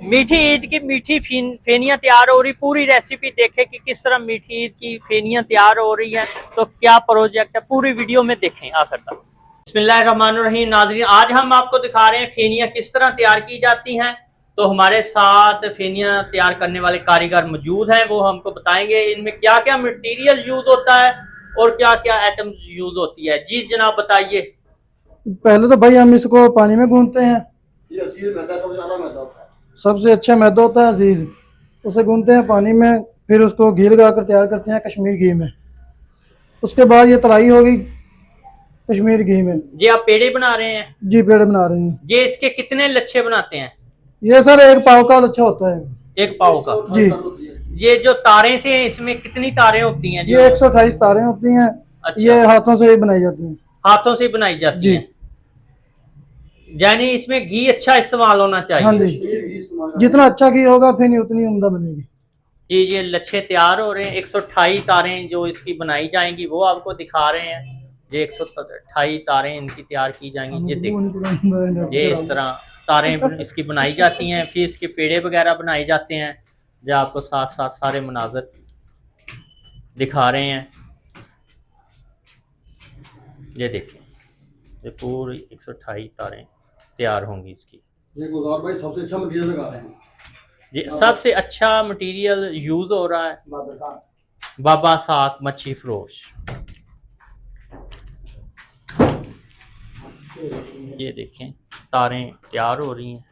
मीठी ईद की मीठी फेनियां तैयार हो रही, पूरी रेसिपी देखें कि किस तरह मीठी ईद की फेनियां तैयार हो रही हैं, तो क्या प्रोजेक्ट है पूरी वीडियो में देखें आखिर तक। बिस्मिल्लाहिर्रहमानिर्रहीम नाज़रीन, आज हम आपको दिखा रहे हैं फेनियां किस तरह तैयार की जाती हैं। तो हमारे साथ फेनियां तैयार करने वाले कारीगर मौजूद हैं, वो हमको बताएंगे इनमें क्या क्या मटेरियल यूज होता है और क्या क्या आइटम्स यूज होती है। जी जनाब बताइए। पहले तो भाई हम इसको पानी में गूंथते हैं। ये अजीज मैदा सबसे ज्यादा मैदा होता है, सबसे अच्छा मैदा होता है अजीज। उसे गूंथते हैं पानी में, फिर उसको घी लगाकर तैयार करते हैं कश्मीर घी में। उसके बाद ये तलाई होगी कश्मीर घी में। जी आप पेड़े बना रहे हैं? जी पेड़ बना रहे हैं। ये इसके कितने लच्छे बनाते हैं? ये सर एक पाव का अच्छा होता है। एक पाव का जी। ये जो तारें से हैं, इसमें कितनी तारें होती हैं? ये 128 तारें होती हैं। अच्छा। ये हाथों से ही बनाई जाती हैं। हाथों से बनाई जाती हैं, यानी इसमें घी अच्छा इस्तेमाल होना चाहिए। हाँ जी, जितना अच्छा घी होगा फिर उतनी उम्दा बनेगी। जी ये लच्छे तैयार हो रहे हैं। 128 तारें जो इसकी बनाई जाएंगी वो आपको दिखा रहे हैं। ये 128 तारें इनकी तैयार की जाएंगी। ये देखिए, ये इस तरह तारें इसकी बनाई जाती हैं, फिर इसके पेड़े वगैरह बनाए जाते हैं, जो आपको साथ साथ सारे मनाजर दिखा रहे हैं। ये देखिए, ये पूरी 128 तारें तैयार होंगी इसकी। ये गुलजार भाई सबसे अच्छा मटेरियल लगा रहे हैं। जी सबसे अच्छा मटेरियल यूज हो रहा है बाबा साक मच्छी फरोश। ये देखें, तारें तैयार हो रही हैं।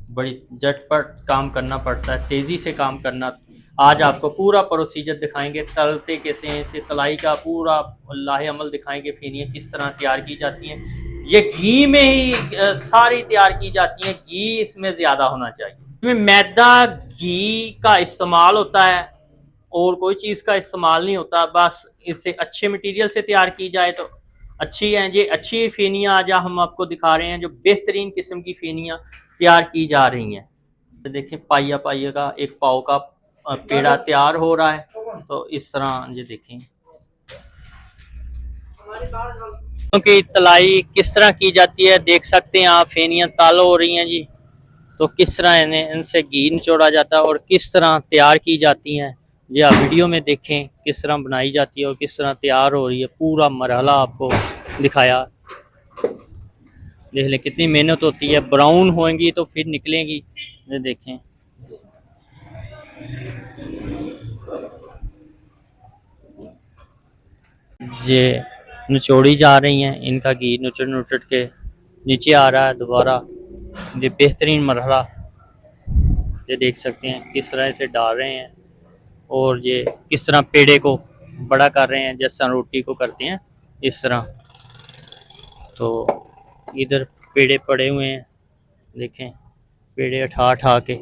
बड़ी झटपट काम करना पड़ता है, तेज़ी से काम करना। आज आपको पूरा प्रोसीजर दिखाएंगे, तलते कैसे से तलाई का पूरा अल्लाह अमल दिखाएंगे। फेनियाँ किस तरह तैयार की जाती हैं, ये घी में ही सारी तैयार की जाती हैं। घी इसमें ज़्यादा होना चाहिए। इसमें मैदा घी का इस्तेमाल होता है और कोई चीज़ का इस्तेमाल नहीं होता। बस इससे अच्छे मटेरियल से तैयार की जाए तो अच्छी हैं। ये अच्छी फेनियाँ आज हम आपको दिखा रहे हैं, जो बेहतरीन किस्म की फेनियाँ तैयार की जा रही हैं। देखें, पाइया पाइया का एक पाव का पेड़ा तैयार हो रहा है। तो इस तरह ये देखें क्योंकि तलाई किस तरह की जाती है, देख सकते हैं आप। फेनियाँ ताल हो रही हैं जी, तो किस तरह इनसे घी निचोड़ा जाता है और किस तरह तैयार की जाती हैं। ये आप वीडियो में देखें किस तरह बनाई जाती है और किस तरह तैयार हो रही है। पूरा मरहला आपको दिखाया। देख लें कितनी मेहनत होती है। ब्राउन होंगी तो फिर निकलेंगी। ये देखें, ये निचोड़ी जा रही हैं। इनका घी नुचड़ नुचड़ के नीचे आ रहा है दोबारा। ये बेहतरीन मरहला, ये देख सकते हैं किस तरह से डाल रहे हैं और ये किस तरह पेड़े को बड़ा कर रहे हैं, जैसा रोटी को करते हैं इस तरह। तो इधर पेड़े पड़े हुए हैं, देखें पेड़े उठा उठा के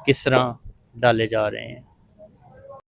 किस तरह डाले जा रहे हैं।